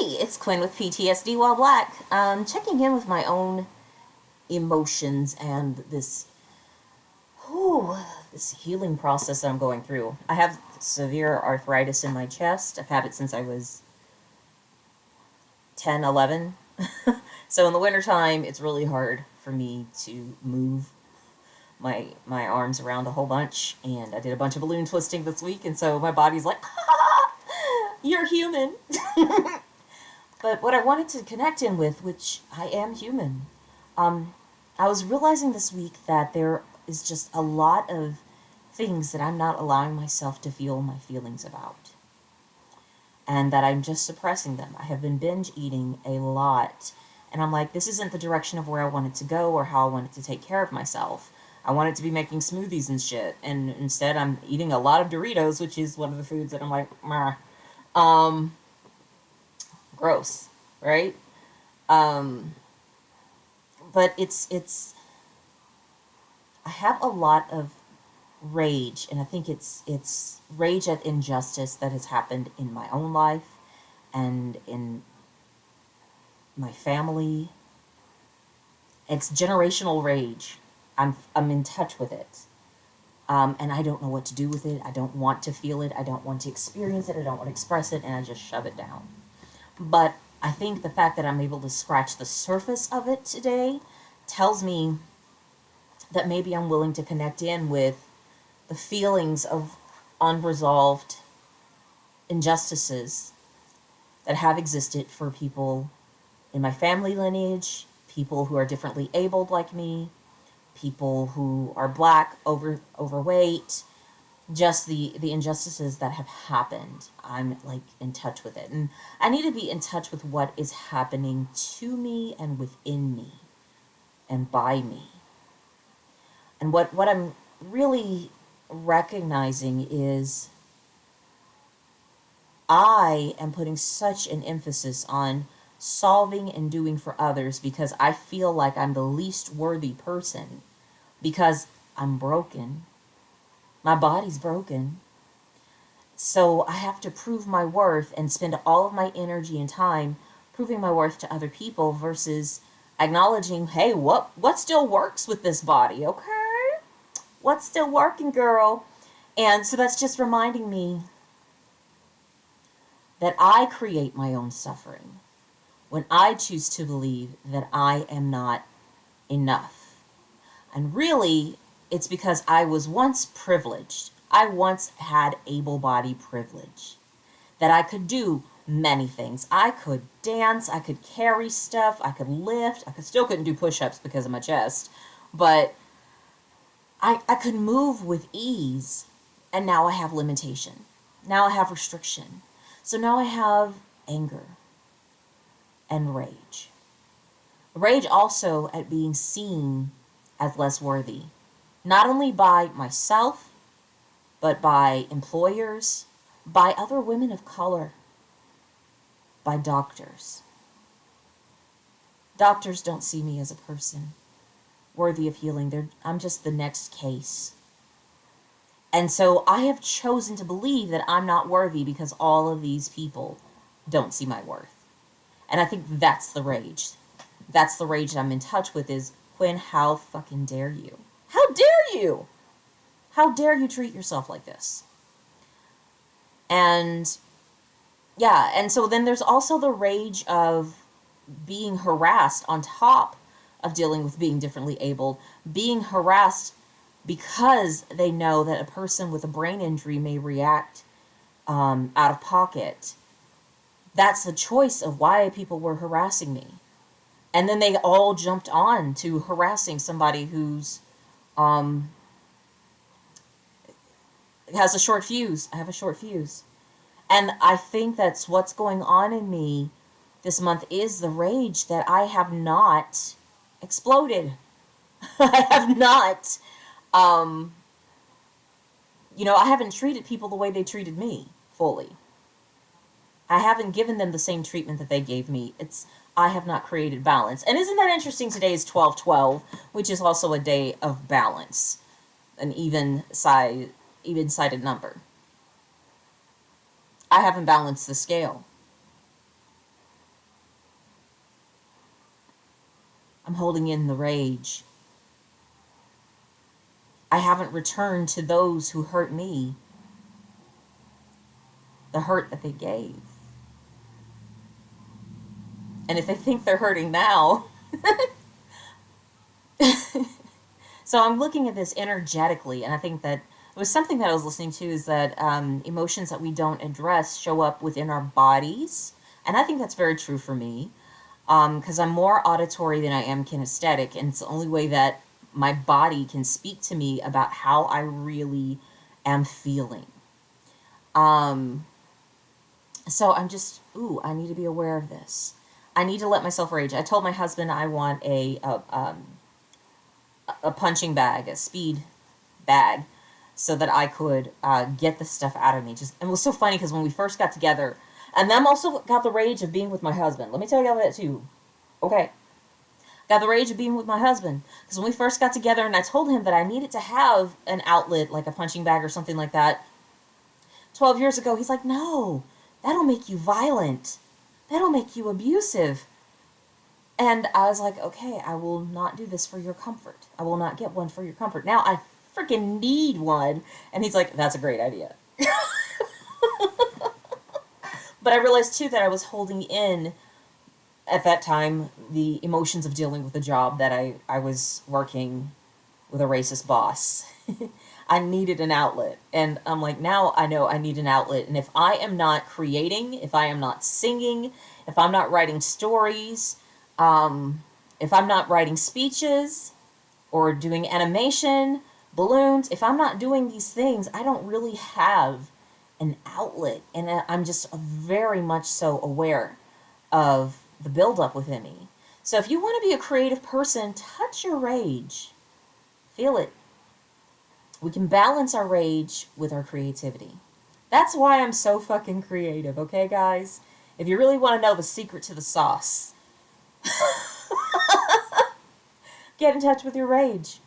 Hey, it's Quinn with PTSD While Black. Checking in with my own emotions and this healing process that I'm going through. I have severe arthritis in my chest. I've had it since I was 10, 11. So in the wintertime, it's really hard for me to move my arms around a whole bunch. And I did a bunch of balloon twisting this week, and so my body's like, you're human. But what I wanted to connect in with, which I am human, I was realizing this week that there is just a lot of things that I'm not allowing myself to feel my feelings about, and that I'm just suppressing them. I have been binge eating a lot, and I'm like, this isn't the direction of where I wanted to go or how I wanted to take care of myself. I wanted to be making smoothies and shit, and instead I'm eating a lot of Doritos, which is one of the foods that I'm like, meh. Gross, right? Um, but I have a lot of rage, and I think it's rage at injustice that has happened in my own life and in my family. It's generational rage. I'm in touch with it. And I don't know what to do with it. I don't want to feel it. I don't want to experience it. I don't want to express it, and I just shove it down. But I think the fact that I'm able to scratch the surface of it today tells me that maybe I'm willing to connect in with the feelings of unresolved injustices that have existed for people in my family lineage, people who are differently abled like me, people who are black, overweight, just the injustices that have happened. I'm like in touch with it, and I need to be in touch with what is happening to me and within me and by me. And what I'm really recognizing is I am putting such an emphasis on solving and doing for others because I feel like I'm the least worthy person because I'm broken. My body's broken. So I have to prove my worth and spend all of my energy and time proving my worth to other people versus acknowledging, hey, what still works with this body, okay? What's still working, girl? And so that's just reminding me that I create my own suffering when I choose to believe that I am not enough. And really, it's because I was once privileged. I once had able body privilege that I could do many things. I could dance, I could carry stuff, I could lift, still couldn't do push-ups because of my chest, but I could move with ease. And now I have limitation. Now I have restriction. So now I have anger and rage. Rage also at being seen as less worthy, not only by myself, but by employers, by other women of color, by doctors. Doctors don't see me as a person worthy of healing. I'm just the next case. And so I have chosen to believe that I'm not worthy because all of these people don't see my worth. And I think that's the rage. That's the rage that I'm in touch with is, Quinn, how fucking dare you? How dare you? How dare you treat yourself like this? And yeah, and so then there's also the rage of being harassed on top of dealing with being differently abled, being harassed because they know that a person with a brain injury may react out of pocket. That's the choice of why people were harassing me. And then they all jumped on to harassing somebody who's has a short fuse. I have a short fuse. And I think that's what's going on in me this month is the rage that I have not exploded. I have not, I haven't treated people the way they treated me fully. I haven't given them the same treatment that they gave me. I have not created balance. And isn't that interesting? Today is 12/12, which is also a day of balance, an even-sided number. I haven't balanced the scale. I'm holding in the rage. I haven't returned to those who hurt me the hurt that they gave. And if they think they're hurting now, so I'm looking at this energetically, and I think that it was something that I was listening to is that emotions that we don't address show up within our bodies. And I think that's very true for me because I'm more auditory than I am kinesthetic. And it's the only way that my body can speak to me about how I really am feeling. So I'm just, I need to be aware of this. I need to let myself rage. I told my husband I want a punching bag, a speed bag, so that I could get the stuff out of me. And it was so funny because when we first got together, and then also got the rage of being with my husband. Let me tell you that too. Okay. Got the rage of being with my husband. Because when we first got together and I told him that I needed to have an outlet, like a punching bag or something like that, 12 years ago, he's like, no, that'll make you violent. That'll make you abusive. And I was like, okay, I will not do this for your comfort. I will not get one for your comfort. Now I freaking need one. And he's like, that's a great idea. But I realized too that I was holding in, at that time, the emotions of dealing with a job that I was working with a racist boss. I needed an outlet. And I'm like, now I know I need an outlet. And if I am not creating, if I am not singing, if I'm not writing stories, if I'm not writing speeches or doing animation, balloons, if I'm not doing these things, I don't really have an outlet. And I'm just very much so aware of the buildup within me. So if you want to be a creative person, touch your rage. Feel it. We can balance our rage with our creativity. That's why I'm so fucking creative, okay, guys? If you really want to know the secret to the sauce, get in touch with your rage.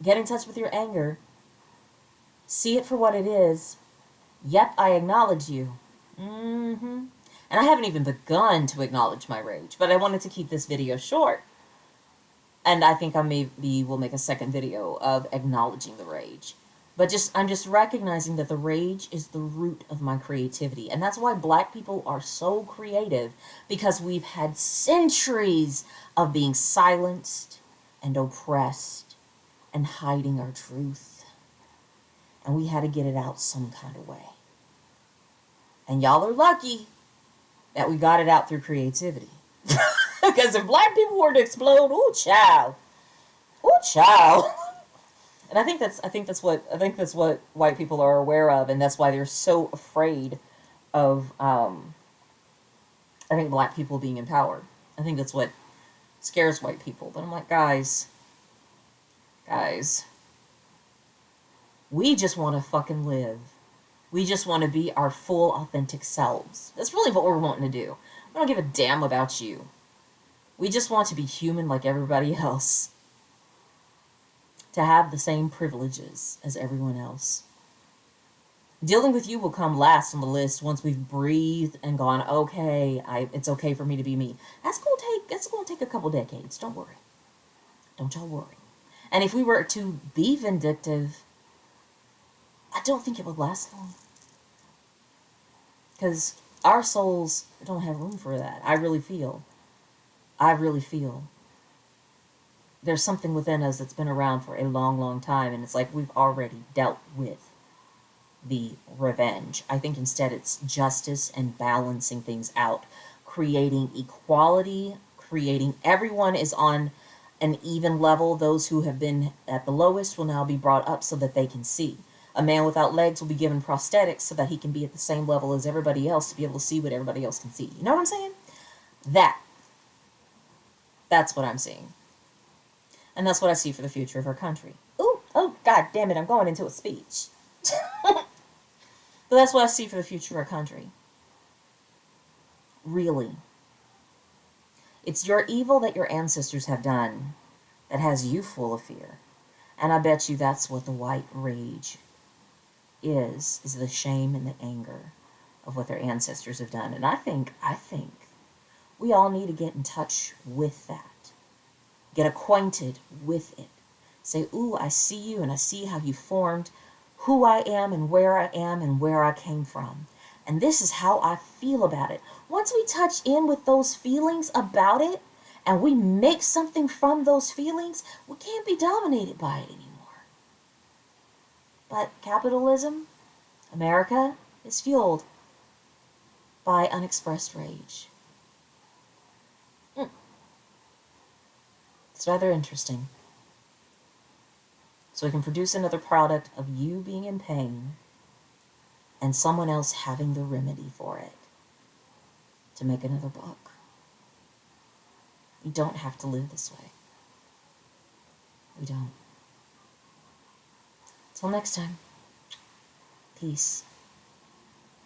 Get in touch with your anger. See it for what it is. Yep, I acknowledge you. And I haven't even begun to acknowledge my rage, but I wanted to keep this video short. And I think I maybe will make a second video of acknowledging the rage. But I'm just recognizing that the rage is the root of my creativity. And that's why Black people are so creative, because we've had centuries of being silenced and oppressed and hiding our truth. And we had to get it out some kind of way. And y'all are lucky that we got it out through creativity. Because if Black people were to explode, ooh, child. Ooh, child. And I think that's what white people are aware of, and that's why they're so afraid of I think Black people being empowered. I think that's what scares white people. But I'm like, guys, we just want to fucking live. We just want to be our full, authentic selves. That's really what we're wanting to do. We don't give a damn about you. We just want to be human like everybody else. To have the same privileges as everyone else. Dealing with you will come last on the list once we've breathed and gone, okay, it's okay for me to be me. That's gonna take a couple decades. Don't worry. Don't y'all worry. And if we were to be vindictive, I don't think it would last long. Because our souls don't have room for that. I really feel. There's something within us that's been around for a long, long time, and it's like we've already dealt with the revenge. I think instead it's justice and balancing things out, creating equality, creating everyone is on an even level. Those who have been at the lowest will now be brought up so that they can see. A man without legs will be given prosthetics so that he can be at the same level as everybody else to be able to see what everybody else can see. You know what I'm saying? That's what I'm seeing. And that's what I see for the future of our country. Ooh, oh, God damn it, I'm going into a speech. But that's what I see for the future of our country. Really. It's your evil that your ancestors have done that has you full of fear. And I bet you that's what the white rage is the shame and the anger of what their ancestors have done. And I think we all need to get in touch with that. Get acquainted with it. Say, ooh, I see you and I see how you formed who I am and where I came from. And this is how I feel about it. Once we touch in with those feelings about it and we make something from those feelings, we can't be dominated by it anymore. But capitalism, America, is fueled by unexpressed rage. It's rather interesting. So we can produce another product of you being in pain and someone else having the remedy for it to make another buck. We don't have to live this way. We don't. Till next time, peace.